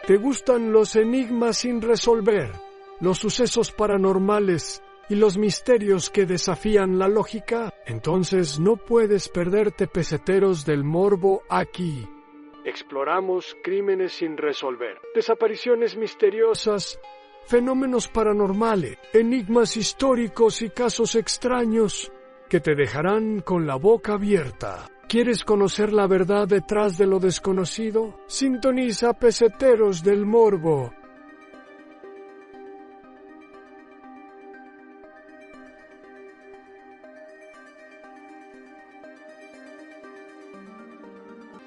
¿Te gustan los enigmas sin resolver, los sucesos paranormales y los misterios que desafían la lógica? Entonces no puedes perderte Peseteros del Morbo aquí. Exploramos crímenes sin resolver, desapariciones misteriosas, fenómenos paranormales, enigmas históricos y casos extraños que te dejarán con la boca abierta. ¿Quieres conocer la verdad detrás de lo desconocido? Sintoniza Peseteros del Morbo.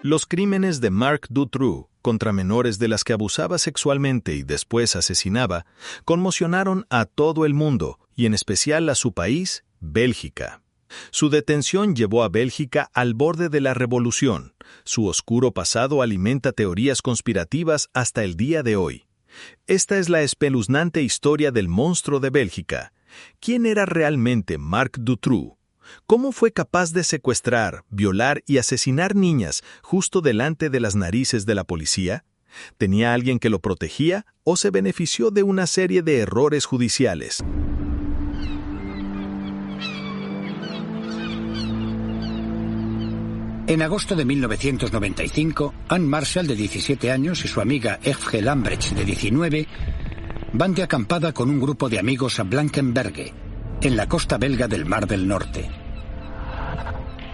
Los crímenes de Marc Dutroux contra menores de las que abusaba sexualmente y después asesinaba conmocionaron a todo el mundo y en especial a su país, Bélgica. Su detención llevó a Bélgica al borde de la revolución. Su oscuro pasado alimenta teorías conspirativas hasta el día de hoy. Esta es la espeluznante historia del monstruo de Bélgica. ¿Quién era realmente Marc Dutroux? ¿Cómo fue capaz de secuestrar, violar y asesinar niñas justo delante de las narices de la policía? ¿Tenía alguien que lo protegía o se benefició de una serie de errores judiciales? En agosto de 1995, Anne Marshall, de 17 años, y su amiga Eve Lambrecht, de 19, van de acampada con un grupo de amigos a Blankenberge, en la costa belga del Mar del Norte.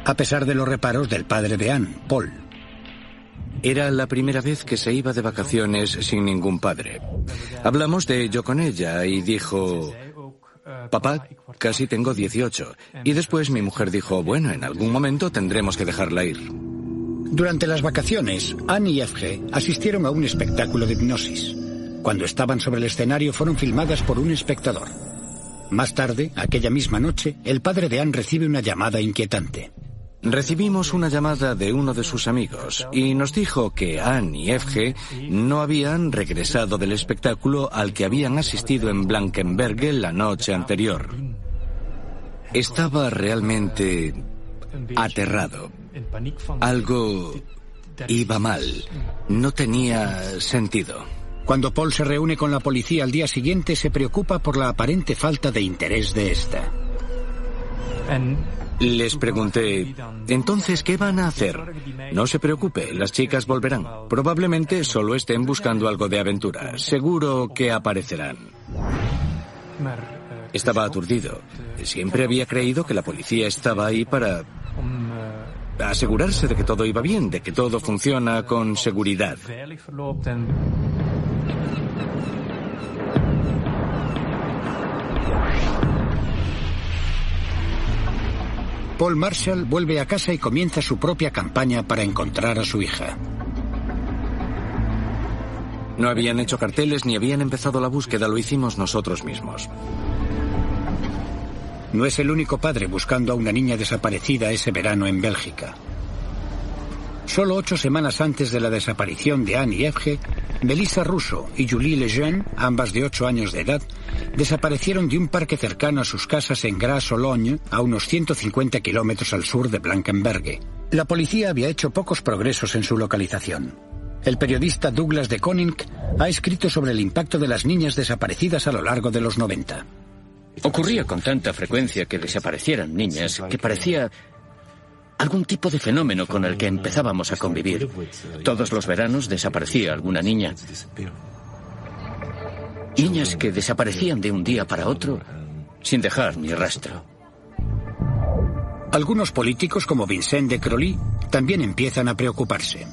A pesar de los reparos del padre de Anne, Paul. Era la primera vez que se iba de vacaciones sin ningún padre. Hablamos de ello con ella y dijo: «Papá, casi tengo 18». Y después mi mujer dijo: «Bueno, en algún momento tendremos que dejarla ir». Durante las vacaciones, Anne y Eve asistieron a un espectáculo de hipnosis. Cuando estaban sobre el escenario fueron filmadas por un espectador. Más tarde, aquella misma noche, el padre de Anne recibe una llamada inquietante. Recibimos una llamada de uno de sus amigos y nos dijo que Anne y Eve no habían regresado del espectáculo al que habían asistido en Blankenberge la noche anterior. Estaba realmente aterrado. Algo iba mal. No tenía sentido. Cuando Paul se reúne con la policía al día siguiente, se preocupa por la aparente falta de interés de esta. Les pregunté: «Entonces, ¿qué van a hacer?». «No se preocupe, las chicas volverán. Probablemente solo estén buscando algo de aventura. Seguro que aparecerán». Estaba aturdido. Siempre había creído que la policía estaba ahí para asegurarse de que todo iba bien, de que todo funciona con seguridad. Paul Marshall vuelve a casa y comienza su propia campaña para encontrar a su hija. No habían hecho carteles ni habían empezado la búsqueda, lo hicimos nosotros mismos. No es el único padre buscando a una niña desaparecida ese verano en Bélgica. Solo 8 semanas antes de la desaparición de Anne y Eve, Melissa Russo y Julie Lejeune, ambas de 8 años de edad, desaparecieron de un parque cercano a sus casas en Gras-Sologne, a unos 150 kilómetros al sur de Blankenberge. La policía había hecho pocos progresos en su localización. El periodista Douglas de Koning ha escrito sobre el impacto de las niñas desaparecidas a lo largo de los 90. Ocurría con tanta frecuencia que desaparecieran niñas que parecía algún tipo de fenómeno con el que empezábamos a convivir. Todos los veranos desaparecía alguna niña. Niñas que desaparecían de un día para otro sin dejar ni rastro. Algunos políticos, como Vincent de Crolly, también empiezan a preocuparse.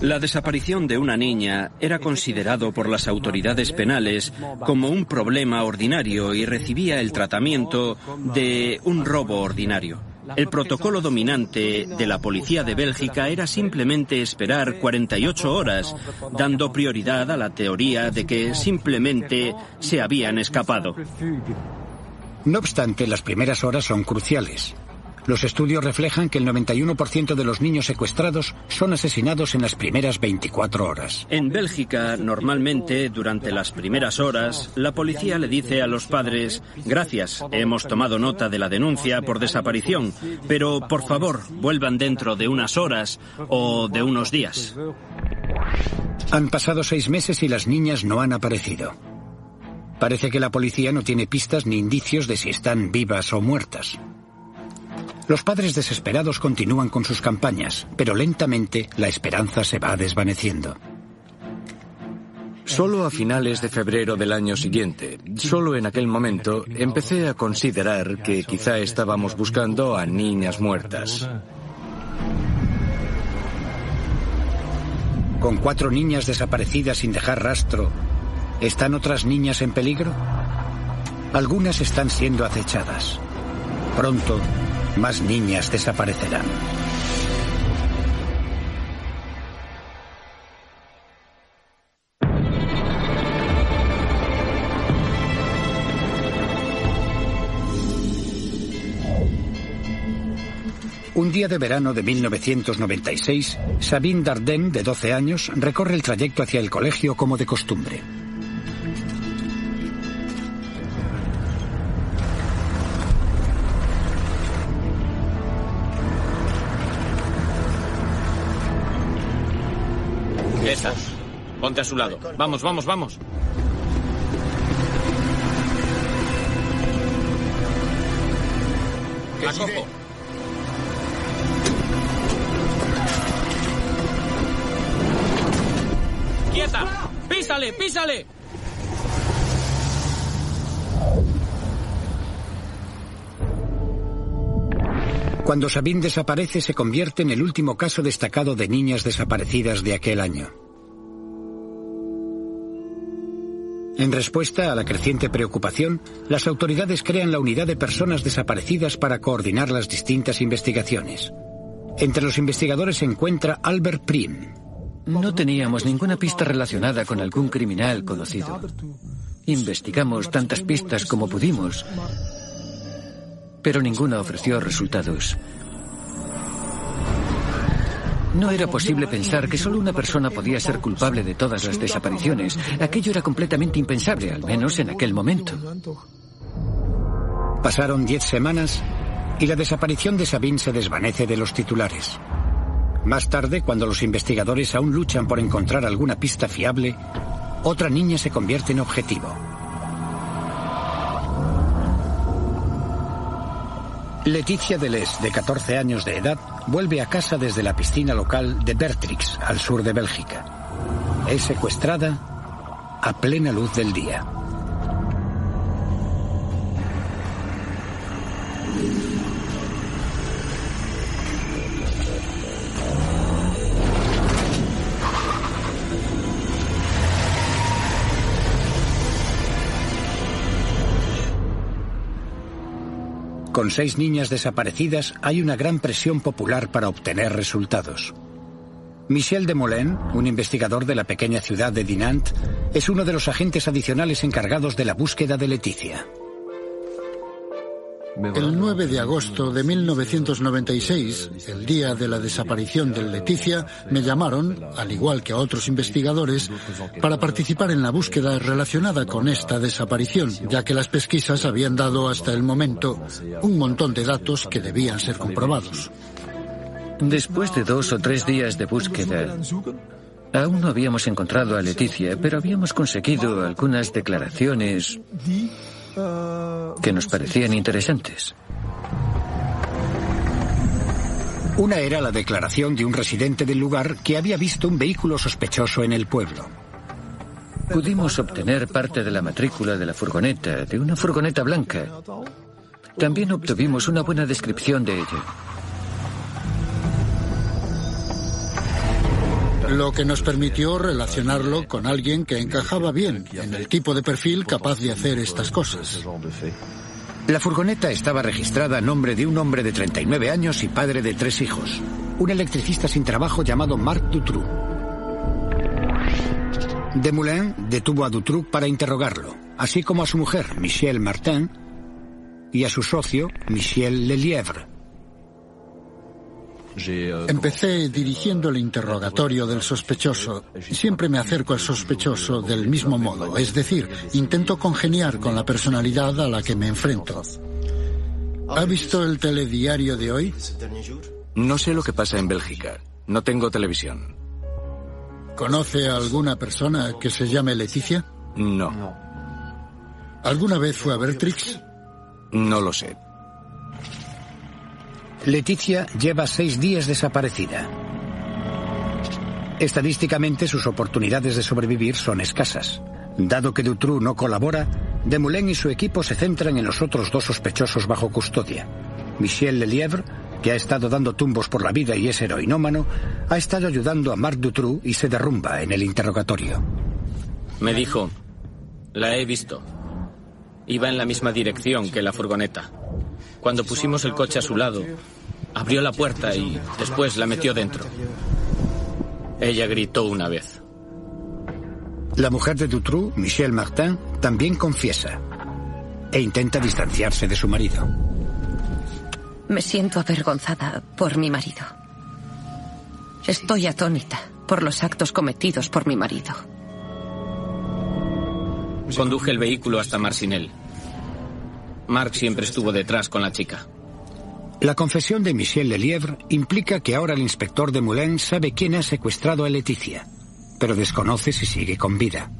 La desaparición de una niña era considerado por las autoridades penales como un problema ordinario y recibía el tratamiento de un robo ordinario. El protocolo dominante de la policía de Bélgica era simplemente esperar 48 horas, dando prioridad a la teoría de que simplemente se habían escapado. No obstante, las primeras horas son cruciales. Los estudios reflejan que el 91% de los niños secuestrados son asesinados en las primeras 24 horas. En Bélgica, normalmente, durante las primeras horas, la policía le dice a los padres: «Gracias, hemos tomado nota de la denuncia por desaparición, pero por favor, vuelvan dentro de unas horas o de unos días». Han pasado 6 meses y las niñas no han aparecido. Parece que la policía no tiene pistas ni indicios de si están vivas o muertas. Los padres desesperados continúan con sus campañas, pero lentamente la esperanza se va desvaneciendo. Solo a finales de febrero del año siguiente, solo en aquel momento, empecé a considerar que quizá estábamos buscando a niñas muertas. Con 4 niñas desaparecidas sin dejar rastro, ¿están otras niñas en peligro? Algunas están siendo acechadas. Pronto, más niñas desaparecerán. Un día de verano de 1996, Sabine Dardenne, de 12 años, recorre el trayecto hacia el colegio como de costumbre. Ya estás. Ponte a su lado. Vamos, vamos, vamos. La cojo. ¡Quieta! ¡Písale, písale! Cuando Sabine desaparece, se convierte en el último caso destacado de niñas desaparecidas de aquel año. En respuesta a la creciente preocupación, las autoridades crean la unidad de personas desaparecidas para coordinar las distintas investigaciones. Entre los investigadores se encuentra Albert Prim. No teníamos ninguna pista relacionada con algún criminal conocido. Investigamos tantas pistas como pudimos, pero ninguna ofreció resultados. No era posible pensar que solo una persona podía ser culpable de todas las desapariciones. Aquello era completamente impensable, al menos en aquel momento. Pasaron 10 semanas y la desaparición de Sabine se desvanece de los titulares. Más tarde, cuando los investigadores aún luchan por encontrar alguna pista fiable, otra niña se convierte en objetivo. Leticia Deleuze, de 14 años de edad, vuelve a casa desde la piscina local de Bertrix, al sur de Bélgica. Es secuestrada a plena luz del día. Con 6 niñas desaparecidas, hay una gran presión popular para obtener resultados. Michel Desmoulins, un investigador de la pequeña ciudad de Dinant, es uno de los agentes adicionales encargados de la búsqueda de Leticia. El 9 de agosto de 1996, el día de la desaparición de Leticia, me llamaron, al igual que a otros investigadores, para participar en la búsqueda relacionada con esta desaparición, ya que las pesquisas habían dado hasta el momento un montón de datos que debían ser comprobados. Después de 2 o 3 días de búsqueda, aún no habíamos encontrado a Leticia, pero habíamos conseguido algunas declaraciones que nos parecían interesantes. Una era la declaración de un residente del lugar que había visto un vehículo sospechoso en el pueblo. Pudimos obtener parte de la matrícula de la furgoneta, de una furgoneta blanca. También obtuvimos una buena descripción de ella. Lo que nos permitió relacionarlo con alguien que encajaba bien en el tipo de perfil capaz de hacer estas cosas. La furgoneta estaba registrada a nombre de un hombre de 39 años y padre de 3 hijos, un electricista sin trabajo llamado Marc Dutroux. Desmoulins detuvo a Dutroux para interrogarlo, así como a su mujer, Michelle Martin, y a su socio, Michel Lelièvre. Empecé dirigiendo el interrogatorio del sospechoso. Siempre me acerco al sospechoso del mismo modo, es decir, intento congeniar con la personalidad a la que me enfrento. ¿Ha visto el telediario de hoy? No sé lo que pasa en Bélgica. No tengo televisión. ¿Conoce a alguna persona que se llame Leticia? No. ¿Alguna vez fue a Bertrix? No lo sé. Leticia lleva 6 días desaparecida. Estadísticamente, sus oportunidades de sobrevivir son escasas. Dado que Dutroux no colabora, Desmoulins y su equipo se centran en los otros 2 sospechosos bajo custodia. Michel Lelièvre, que ha estado dando tumbos por la vida y es heroinómano, ha estado ayudando a Marc Dutroux y se derrumba en el interrogatorio. Me dijo, la he visto. Iba en la misma dirección que la furgoneta. Cuando pusimos el coche a su lado, abrió la puerta y después la metió dentro. Ella gritó una vez. La mujer de Dutroux, Michelle Martin, también confiesa e intenta distanciarse de su marido. Me siento avergonzada por mi marido. Estoy atónita por los actos cometidos por mi marido. Conduje el vehículo hasta Marcinelle. Marc siempre estuvo detrás con la chica. La confesión de Michel Lelièvre implica que ahora el inspector Desmoulins sabe quién ha secuestrado a Leticia, pero desconoce si sigue con vida.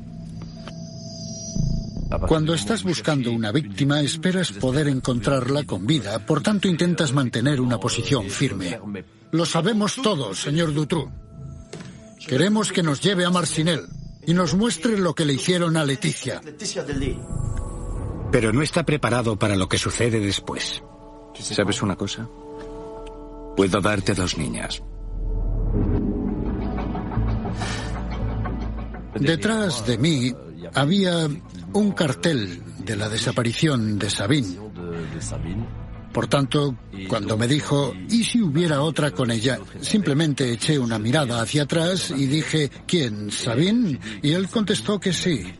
Cuando estás buscando una víctima, esperas poder encontrarla con vida, por tanto intentas mantener una posición firme. Lo sabemos todos, señor Dutroux. Queremos que nos lleve a Marcinelle y nos muestre lo que le hicieron a Leticia. Pero no está preparado para lo que sucede después. ¿Sabes una cosa? Puedo darte 2 niñas. Detrás de mí había un cartel de la desaparición de Sabine. Por tanto, cuando me dijo, ¿y si hubiera otra con ella? Simplemente eché una mirada hacia atrás y dije, ¿quién? ¿Sabine? Y él contestó que sí.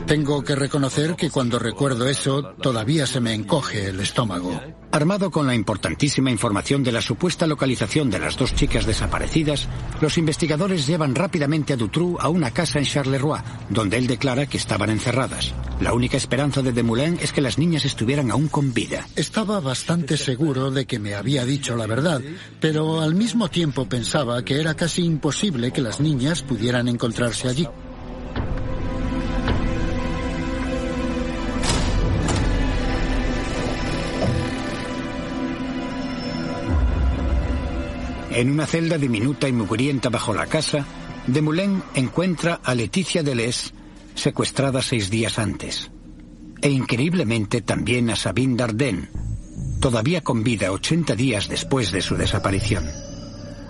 Tengo que reconocer que cuando recuerdo eso, todavía se me encoge el estómago. Armado con la importantísima información de la supuesta localización de las 2 chicas desaparecidas, los investigadores llevan rápidamente a Dutroux a una casa en Charleroi, donde él declara que estaban encerradas. La única esperanza de Desmoulins es que las niñas estuvieran aún con vida. Estaba bastante seguro de que me había dicho la verdad, pero al mismo tiempo pensaba que era casi imposible que las niñas pudieran encontrarse allí. En una celda diminuta y mugrienta bajo la casa, Desmoulins encuentra a Leticia Deleuze, secuestrada 6 días antes. E increíblemente también a Sabine Dardenne, todavía con vida 80 días después de su desaparición.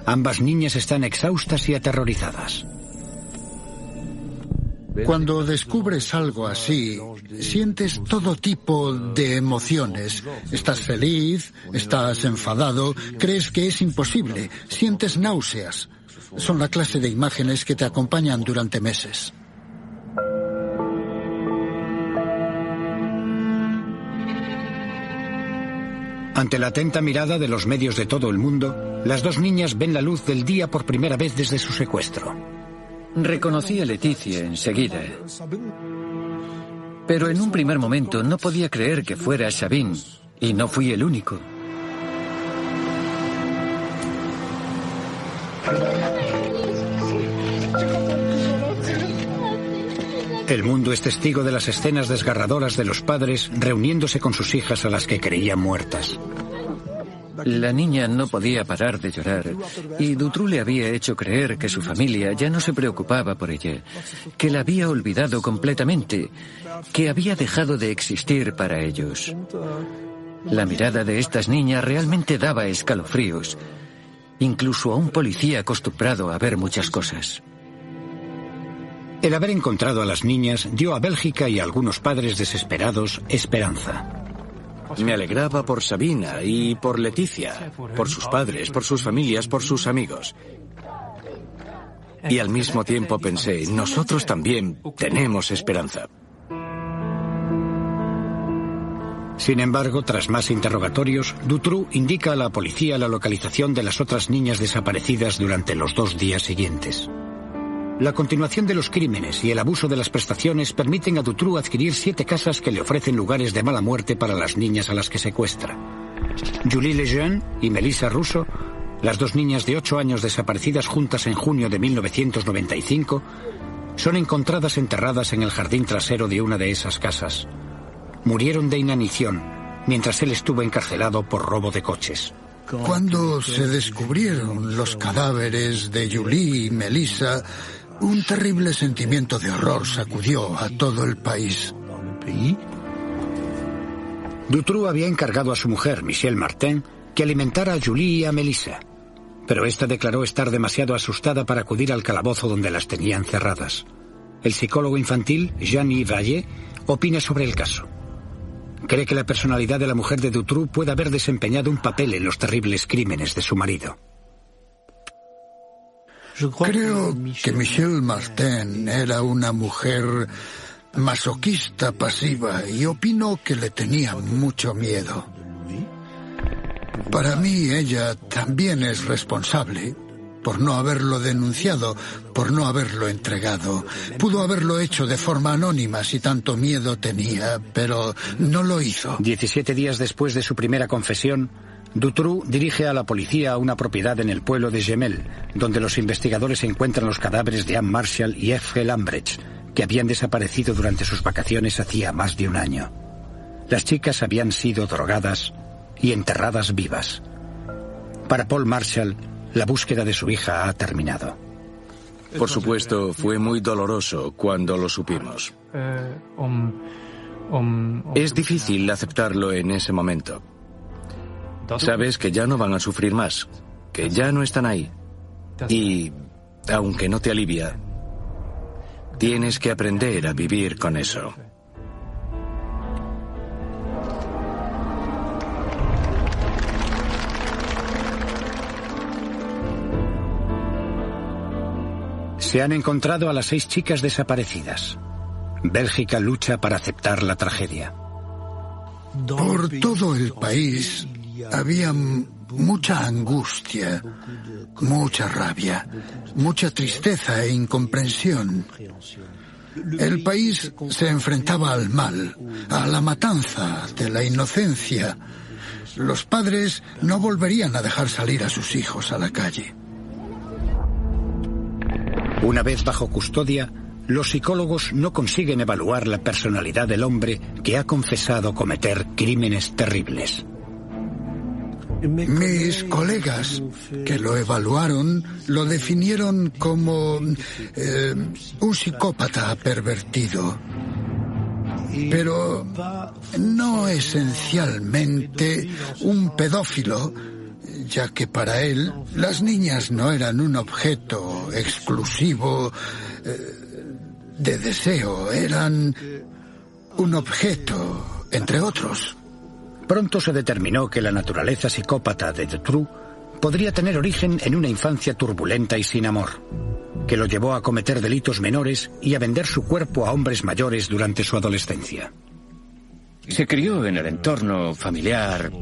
Ambas niñas están exhaustas y aterrorizadas. Cuando descubres algo así, sientes todo tipo de emociones. Estás feliz, estás enfadado, crees que es imposible, sientes náuseas. Son la clase de imágenes que te acompañan durante meses. Ante la atenta mirada de los medios de todo el mundo, las 2 niñas ven la luz del día por primera vez desde su secuestro. Reconocí a Leticia enseguida. Pero en un primer momento no podía creer que fuera Sabine, y no fui el único. El mundo es testigo de las escenas desgarradoras de los padres reuniéndose con sus hijas a las que creían muertas. La niña no podía parar de llorar y Dutroux le había hecho creer que su familia ya no se preocupaba por ella, que la había olvidado completamente, que había dejado de existir para ellos. La mirada de estas niñas realmente daba escalofríos, incluso a un policía acostumbrado a ver muchas cosas. El haber encontrado a las niñas dio a Bélgica y a algunos padres desesperados esperanza. Me alegraba por Sabina y por Leticia, por sus padres, por sus familias, por sus amigos. Y al mismo tiempo pensé, nosotros también tenemos esperanza. Sin embargo, tras más interrogatorios, Dutroux indica a la policía la localización de las otras niñas desaparecidas durante los 2 días siguientes. La continuación de los crímenes y el abuso de las prestaciones permiten a Dutroux adquirir 7 casas que le ofrecen lugares de mala muerte para las niñas a las que secuestra. Julie Lejeune y Melissa Russo las dos niñas de 8 años desaparecidas juntas en junio de 1995 son encontradas enterradas en el jardín trasero de una de esas casas. Murieron de inanición mientras él estuvo encarcelado por robo de coches. Cuando se descubrieron los cadáveres de Julie y Melissa, un terrible sentimiento de horror sacudió a todo el país. Dutroux había encargado a su mujer, Michelle Martin, que alimentara a Julie y a Melissa, pero esta declaró estar demasiado asustada para acudir al calabozo donde las tenían cerradas. El psicólogo infantil, Jean-Yves Vallée, opina sobre el caso. Cree que la personalidad de la mujer de Dutroux puede haber desempeñado un papel en los terribles crímenes de su marido. Creo que Michelle Martin era una mujer masoquista pasiva y opino que le tenía mucho miedo. Para mí ella también es responsable por no haberlo denunciado, por no haberlo entregado. Pudo haberlo hecho de forma anónima si tanto miedo tenía, pero no lo hizo. 17 días después de su primera confesión, Dutroux dirige a la policía a una propiedad en el pueblo de Jemelle, donde los investigadores encuentran los cadáveres de Anne Marshall y F.G. Lambrecht, que habían desaparecido durante sus vacaciones hacía más de un año. Las chicas habían sido drogadas y enterradas vivas. Para Paul Marshall, la búsqueda de su hija ha terminado. Por supuesto, fue muy doloroso cuando lo supimos. Es difícil aceptarlo en ese momento. Sabes que ya no van a sufrir más, que ya no están ahí. Y, aunque no te alivia, tienes que aprender a vivir con eso. Se han encontrado a las 6 chicas desaparecidas. Bélgica lucha para aceptar la tragedia. Por todo el país había mucha angustia, mucha rabia, mucha tristeza e incomprensión. El país se enfrentaba al mal, a la matanza de la inocencia. Los padres no volverían a dejar salir a sus hijos a la calle. Una vez bajo custodia, los psicólogos no consiguen evaluar la personalidad del hombre que ha confesado cometer crímenes terribles. Mis colegas que lo evaluaron lo definieron como un psicópata pervertido, pero no esencialmente un pedófilo, ya que para él las niñas no eran un objeto exclusivo de deseo, eran un objeto entre otros. Pronto se determinó que la naturaleza psicópata de Dutroux podría tener origen en una infancia turbulenta y sin amor, que lo llevó a cometer delitos menores y a vender su cuerpo a hombres mayores durante su adolescencia. Se crió en el entorno familiar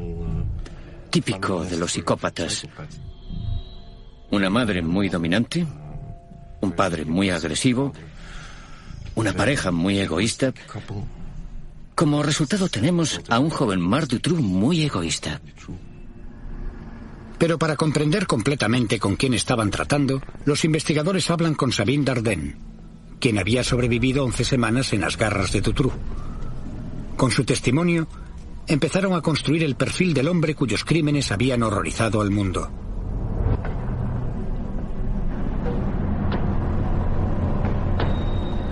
típico de los psicópatas. Una madre muy dominante, un padre muy agresivo, una pareja muy egoísta. Como resultado tenemos a un joven Marc Dutroux muy egoísta. Pero para comprender completamente con quién estaban tratando, los investigadores hablan con Sabine Dardenne, quien había sobrevivido 11 semanas en las garras de Dutroux. Con su testimonio, empezaron a construir el perfil del hombre cuyos crímenes habían horrorizado al mundo.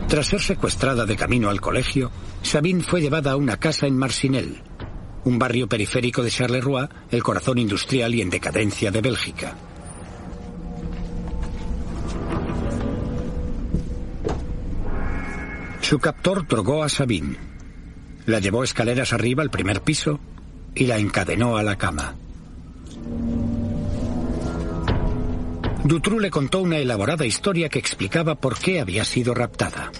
Tras ser secuestrada de camino al colegio, Sabine fue llevada a una casa en Marcinelle, un barrio periférico de Charleroi, el corazón industrial y en decadencia de Bélgica. Su captor drogó a Sabine, la llevó escaleras arriba al primer piso y la encadenó a la cama. Dutroux le contó una elaborada historia que explicaba por qué había sido raptada.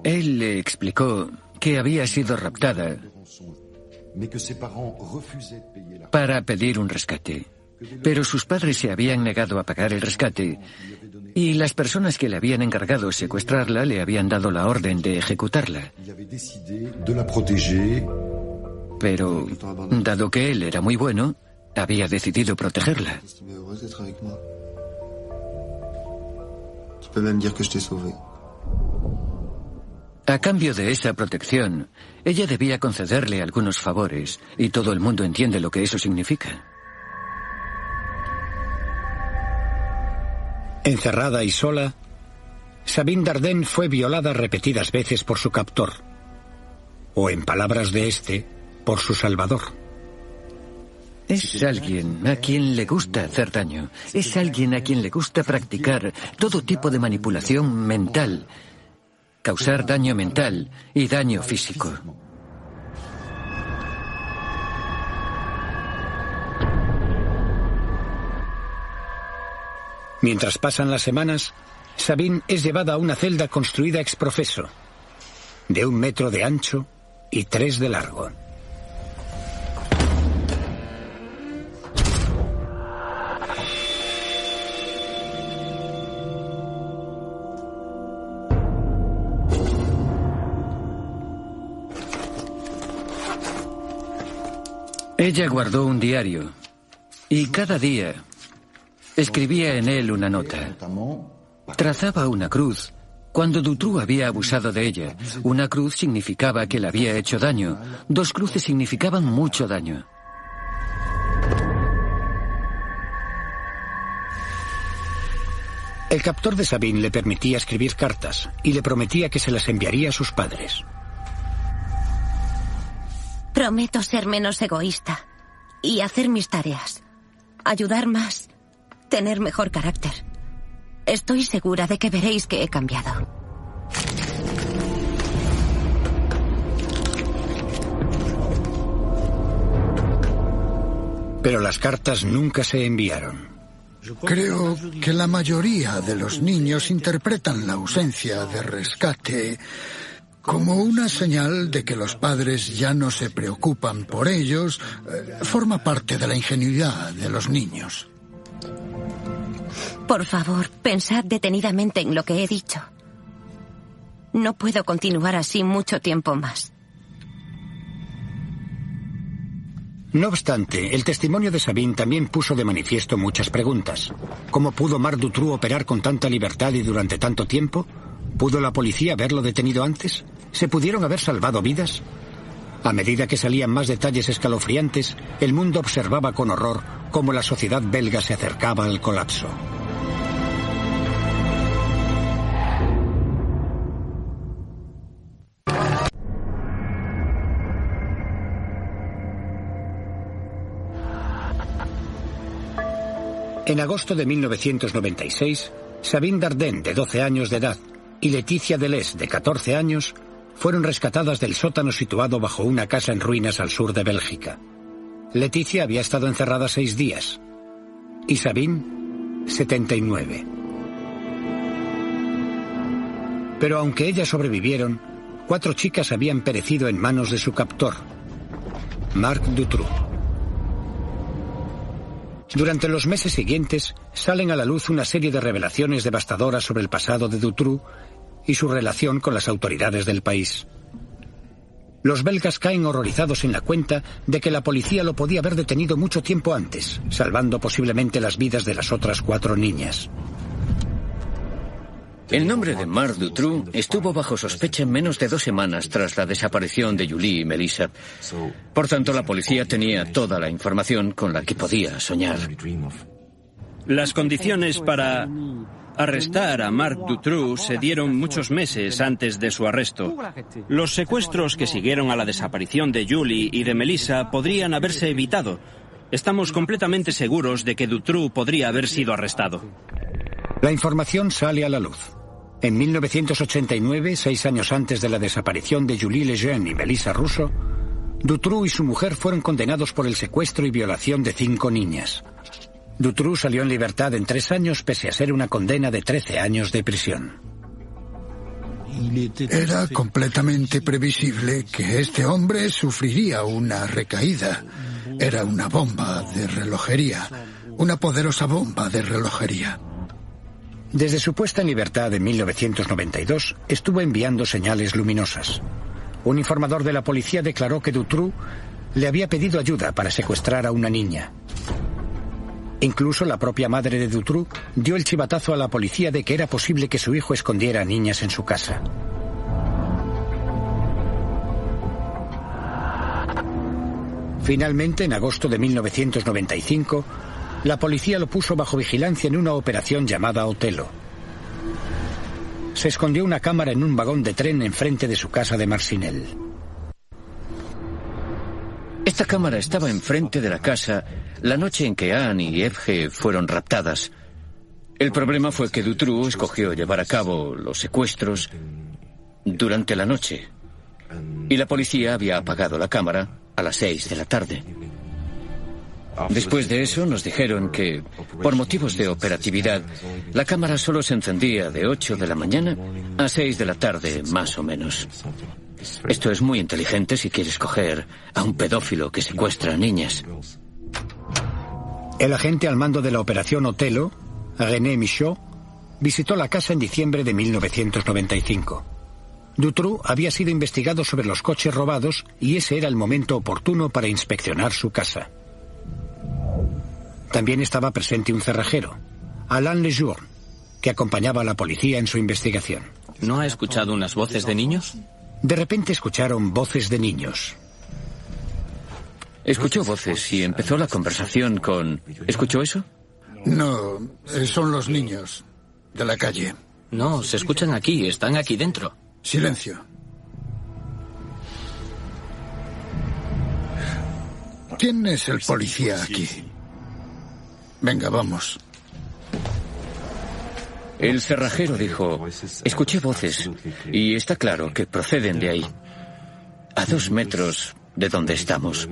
Él le explicó que había sido raptada para pedir un rescate, pero sus padres se habían negado a pagar el rescate y las personas que le habían encargado secuestrarla le habían dado la orden de ejecutarla. pero dado que él era muy bueno, había decidido protegerla. A cambio de esa protección, ella debía concederle algunos favores, y todo el mundo entiende lo que eso significa. Encerrada y sola, Sabine Dardenne fue violada repetidas veces por su captor, o en palabras de este, por su salvador. Es alguien a quien le gusta hacer daño. Es alguien a quien le gusta practicar todo tipo de manipulación mental, causar daño mental y daño físico. Mientras pasan las semanas, Sabine es llevada a una celda construida ex professo, de 1 metro de ancho y 3 de largo. Ella guardó un diario y cada día escribía en él una nota. Trazaba una cruz cuando Dutroux había abusado de ella. Una cruz significaba que le había hecho daño. 2 cruces significaban mucho daño. El captor de Sabine le permitía escribir cartas y le prometía que se las enviaría a sus padres. Prometo ser menos egoísta y hacer mis tareas, ayudar más, tener mejor carácter. Estoy segura de que veréis que he cambiado. Pero las cartas nunca se enviaron. Creo que la mayoría de los niños interpretan la ausencia de rescate como una señal de que los padres ya no se preocupan por ellos. Forma parte de la ingenuidad de los niños. Por favor, pensad detenidamente en lo que he dicho. No puedo continuar así mucho tiempo más. No obstante, el testimonio de Sabine también puso de manifiesto muchas preguntas. ¿Cómo pudo Marc Dutroux operar con tanta libertad y durante tanto tiempo? ¿Pudo la policía haberlo detenido antes? ¿Se pudieron haber salvado vidas? A medida que salían más detalles escalofriantes, el mundo observaba con horror cómo la sociedad belga se acercaba al colapso. En agosto de 1996, Sabine Dardenne, de 12 años de edad, y Leticia Deleuze, de 14 años, fueron rescatadas del sótano situado bajo una casa en ruinas al sur de Bélgica. Leticia había estado encerrada 6 días y Sabine 79. Pero aunque ellas sobrevivieron, 4 chicas habían perecido en manos de su captor, Marc Dutroux. Durante los meses siguientes salen a la luz una serie de revelaciones devastadoras sobre el pasado de Dutroux y su relación con las autoridades del país. Los belgas caen horrorizados en la cuenta de que la policía lo podía haber detenido mucho tiempo antes, salvando posiblemente las vidas de las otras 4 niñas. El nombre de Marc Dutroux estuvo bajo sospecha en menos de 2 semanas tras la desaparición de Julie y Melissa. Por tanto, la policía tenía toda la información con la que podía soñar. Las condiciones para arrestar a Marc Dutroux se dieron muchos meses antes de su arresto. Los secuestros que siguieron a la desaparición de Julie y de Melissa podrían haberse evitado. Estamos completamente seguros de que Dutroux podría haber sido arrestado. La información sale a la luz. En 1989, 6 años antes de la desaparición de Julie Lejeune y Melissa Russo, Dutroux y su mujer fueron condenados por el secuestro y violación de 5 niñas. Dutroux salió en libertad en 3 años pese a ser una condena de 13 años de prisión. Era completamente previsible que este hombre sufriría una recaída. Era una bomba de relojería, una poderosa bomba de relojería. Desde su puesta en libertad en 1992, estuvo enviando señales luminosas. Un informador de la policía declaró que Dutroux le había pedido ayuda para secuestrar a una niña. Incluso la propia madre de Dutroux dio el chivatazo a la policía de que era posible que su hijo escondiera a niñas en su casa. Finalmente, en agosto de 1995, la policía lo puso bajo vigilancia en una operación llamada Otelo. Se escondió una cámara en un vagón de tren enfrente de su casa de Marcinelle. Esta cámara estaba enfrente de la casa la noche en que Anne y Evge fueron raptadas. El problema fue que Dutroux escogió llevar a cabo los secuestros durante la noche y la policía había apagado la cámara a las 6 de la tarde. Después de eso nos dijeron que, por motivos de operatividad, la cámara solo se encendía de 8 de la mañana a 6 de la tarde, más o menos. Esto es muy inteligente si quieres coger a un pedófilo que secuestra a niñas. El agente al mando de la operación Otelo, René Michaud, visitó la casa en diciembre de 1995. Dutroux había sido investigado sobre los coches robados y ese era el momento oportuno para inspeccionar su casa. También estaba presente un cerrajero, Alain Lejour, que acompañaba a la policía en su investigación. ¿No ha escuchado unas voces de niños? De repente escucharon voces de niños. Escuchó voces y empezó la conversación con... ¿Escuchó eso? No, son los niños de la calle. No, se escuchan aquí, están aquí dentro. Silencio. ¿Quién es el policía aquí? Venga, vamos. El cerrajero dijo, escuché voces y está claro que proceden de ahí, a 2 metros de donde estamos.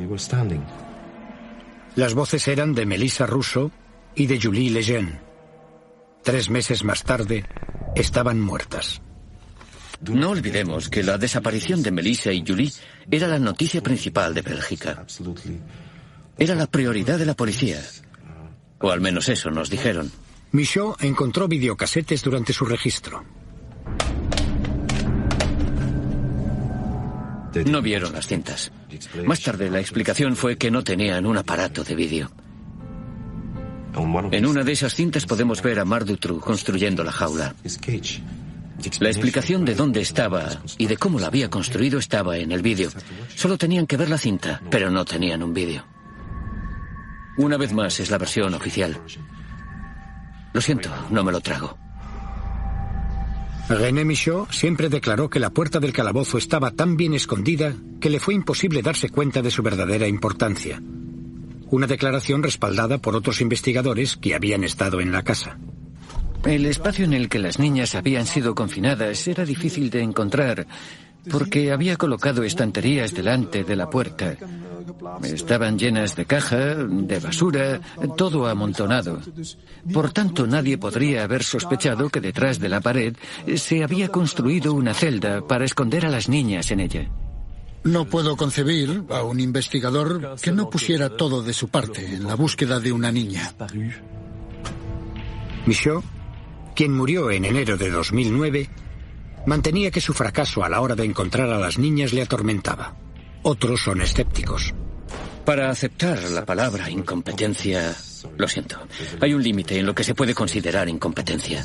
Las voces eran de Melissa Russo y de Julie Lejeune. 3 meses más tarde, estaban muertas. No olvidemos que la desaparición de Melissa y Julie era la noticia principal de Bélgica. Era la prioridad de la policía. O al menos eso nos dijeron. Michaud encontró videocasetes durante su registro. No vieron las cintas. Más tarde la explicación fue que no tenían un aparato de vídeo. En una de esas cintas podemos ver a Marc Dutroux construyendo la jaula. La explicación de dónde estaba y de cómo la había construido estaba en el vídeo. Solo tenían que ver la cinta, pero no tenían un vídeo. Una vez más es la versión oficial. Lo siento, no me lo trago. René Michaud siempre declaró que la puerta del calabozo estaba tan bien escondida que le fue imposible darse cuenta de su verdadera importancia. Una declaración respaldada por otros investigadores que habían estado en la casa. El espacio en el que las niñas habían sido confinadas era difícil de encontrar porque había colocado estanterías delante de la puerta. Estaban llenas de caja, de basura, todo amontonado. Por tanto, nadie podría haber sospechado que detrás de la pared se había construido una celda para esconder a las niñas en ella. No puedo concebir a un investigador que no pusiera todo de su parte en la búsqueda de una niña. Michaud, quien murió en enero de 2009, mantenía que su fracaso a la hora de encontrar a las niñas le atormentaba. Otros son escépticos. Para aceptar la palabra incompetencia, lo siento, hay un límite en lo que se puede considerar incompetencia.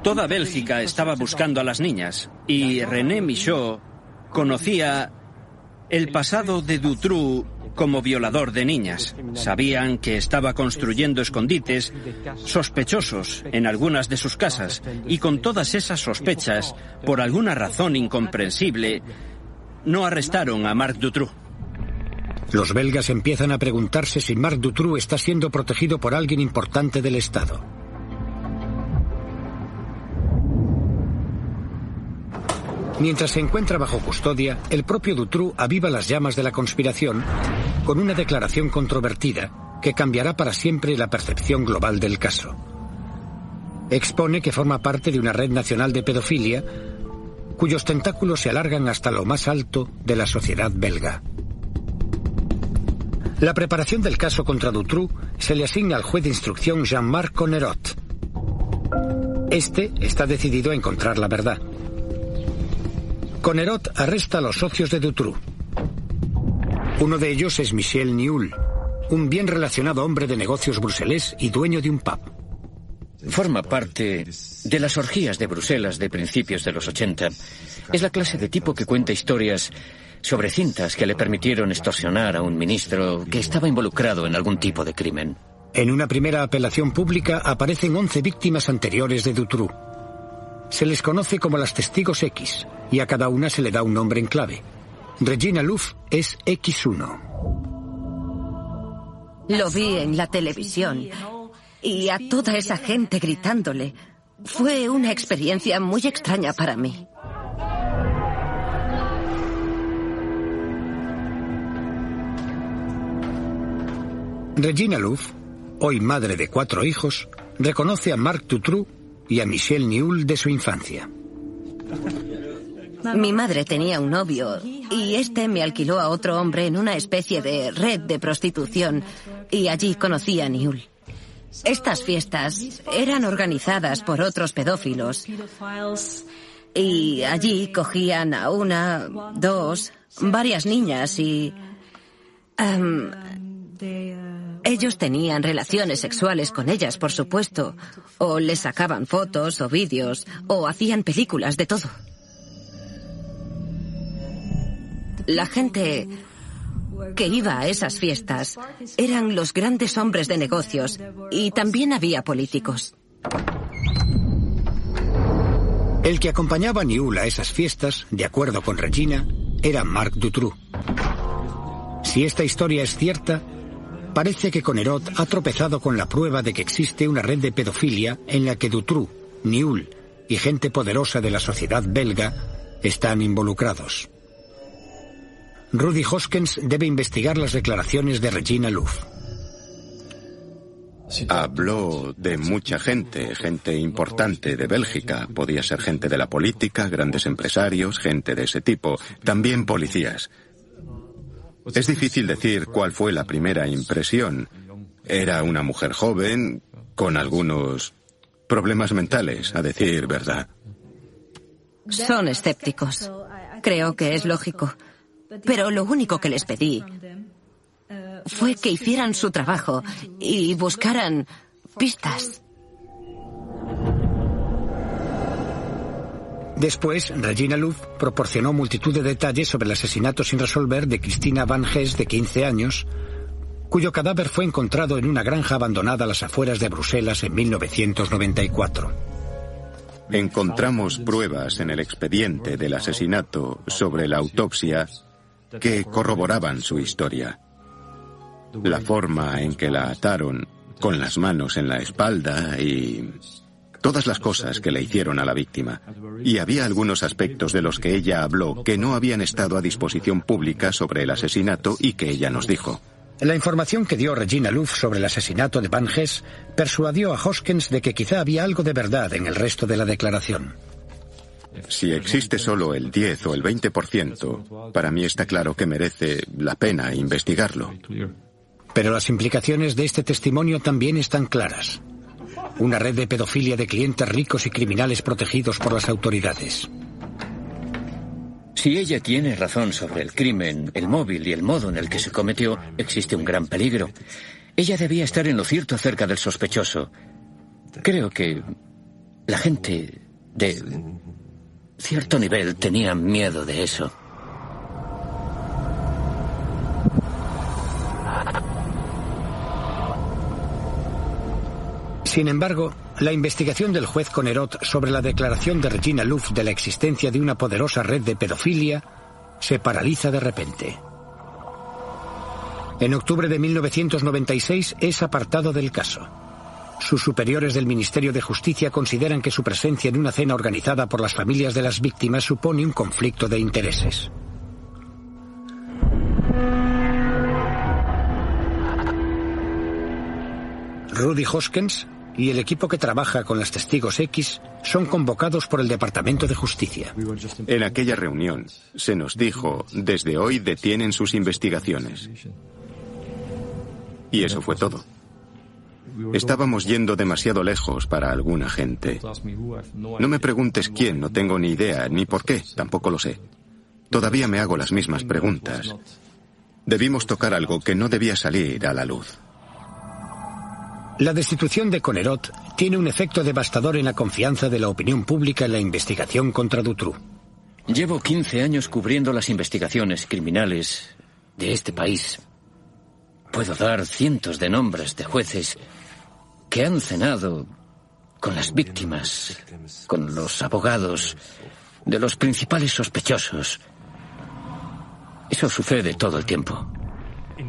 Toda Bélgica estaba buscando a las niñas y René Michaud conocía el pasado de Dutroux como violador de niñas. Sabían que estaba construyendo escondites sospechosos en algunas de sus casas y con todas esas sospechas, por alguna razón incomprensible, no arrestaron a Marc Dutroux. Los belgas empiezan a preguntarse si Marc Dutroux está siendo protegido por alguien importante del Estado. Mientras se encuentra bajo custodia, el propio Dutroux aviva las llamas de la conspiración con una declaración controvertida que cambiará para siempre la percepción global del caso. Expone que forma parte de una red nacional de pedofilia cuyos tentáculos se alargan hasta lo más alto de la sociedad belga. La preparación del caso contra Dutroux se le asigna al juez de instrucción Jean-Marc Connerot. Este está decidido a encontrar la verdad. Connerot arresta a los socios de Dutroux. Uno de ellos es Michel Nihoul, un bien relacionado hombre de negocios bruselés y dueño de un pub. Forma parte de las orgías de Bruselas de principios de los 80. Es la clase de tipo que cuenta historias sobre cintas que le permitieron extorsionar a un ministro que estaba involucrado en algún tipo de crimen. En una primera apelación pública aparecen 11 víctimas anteriores de Dutroux. Se les conoce como las testigos X, y a cada una se le da un nombre en clave. Regina Louf es X1. Lo vi en la televisión y a toda esa gente gritándole. Fue una experiencia muy extraña para mí. Regina Louf, hoy madre de 4 hijos, reconoce a Marc Dutroux y a Michel Nihoul de su infancia. Mi madre tenía un novio y este me alquiló a otro hombre en una especie de red de prostitución y allí conocí a Nihoul. Estas fiestas eran organizadas por otros pedófilos y allí cogían a una, 2, varias niñas y... ellos tenían relaciones sexuales con ellas, por supuesto, o les sacaban fotos o vídeos, o hacían películas, de todo. La gente que iba a esas fiestas eran los grandes hombres de negocios y también había políticos. El que acompañaba a Nihoul a esas fiestas, de acuerdo con Regina, era Marc Dutroux. Si esta historia es cierta, parece que Conerot ha tropezado con la prueba de que existe una red de pedofilia en la que Dutroux, Nihoul y gente poderosa de la sociedad belga están involucrados. Rudy Hoskins debe investigar las declaraciones de Regina Louf. Habló de mucha gente, gente importante de Bélgica. Podía ser gente de la política, grandes empresarios, gente de ese tipo, también policías. Es difícil decir cuál fue la primera impresión. Era una mujer joven, con algunos problemas mentales, a decir verdad. Son escépticos. Creo que es lógico. Pero lo único que les pedí fue que hicieran su trabajo y buscaran pistas. Después, Regina Louf proporcionó multitud de detalles sobre el asesinato sin resolver de Christina Van Ges, de 15 años, cuyo cadáver fue encontrado en una granja abandonada a las afueras de Bruselas en 1994. Encontramos pruebas en el expediente del asesinato sobre la autopsia que corroboraban su historia. La forma en que la ataron, con las manos en la espalda y todas las cosas que le hicieron a la víctima. Y había algunos aspectos de los que ella habló que no habían estado a disposición pública sobre el asesinato y que ella nos dijo. La información que dio Regina Louf sobre el asesinato de Van Ges persuadió a Hoskins de que quizá había algo de verdad en el resto de la declaración. Si existe solo el 10 o el 20%, para mí está claro que merece la pena investigarlo. Pero las implicaciones de este testimonio también están claras. Una red de pedofilia de clientes ricos y criminales protegidos por las autoridades. Si ella tiene razón sobre el crimen, el móvil y el modo en el que se cometió, existe un gran peligro. Ella debía estar en lo cierto acerca del sospechoso. Creo que la gente de cierto nivel tenía miedo de eso. Sin embargo, la investigación del juez Conerot sobre la declaración de Regina Louf de la existencia de una poderosa red de pedofilia se paraliza de repente. En octubre de 1996 es apartado del caso. Sus superiores del Ministerio de Justicia consideran que su presencia en una cena organizada por las familias de las víctimas supone un conflicto de intereses. Rudy Hoskins y el equipo que trabaja con las testigos X son convocados por el Departamento de Justicia. En aquella reunión se nos dijo, desde hoy detienen sus investigaciones. Y eso fue todo. Estábamos yendo demasiado lejos para alguna gente. No me preguntes quién, no tengo ni idea, ni por qué, tampoco lo sé. Todavía me hago las mismas preguntas. Debimos tocar algo que no debía salir a la luz. La destitución de Connerot tiene un efecto devastador en la confianza de la opinión pública en la investigación contra Dutroux. Llevo 15 años cubriendo las investigaciones criminales de este país. Puedo dar cientos de nombres de jueces que han cenado con las víctimas, con los abogados de los principales sospechosos. Eso sucede todo el tiempo.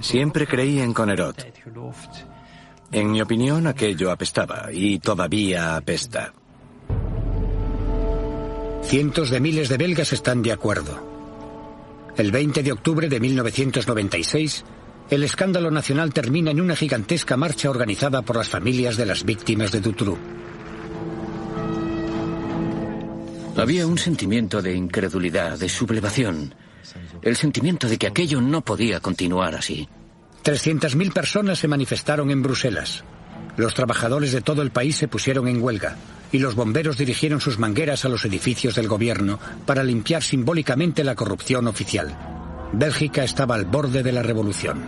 Siempre creí en Connerot. En mi opinión, aquello apestaba y todavía apesta. Cientos de miles de belgas están de acuerdo. El 20 de octubre de 1996, el escándalo nacional termina en una gigantesca marcha organizada por las familias de las víctimas de Dutroux. Había un sentimiento de incredulidad, de sublevación. El sentimiento de que aquello no podía continuar así. 300.000 personas se manifestaron en Bruselas. Los trabajadores de todo el país se pusieron en huelga y los bomberos dirigieron sus mangueras a los edificios del gobierno para limpiar simbólicamente la corrupción oficial. Bélgica estaba al borde de la revolución.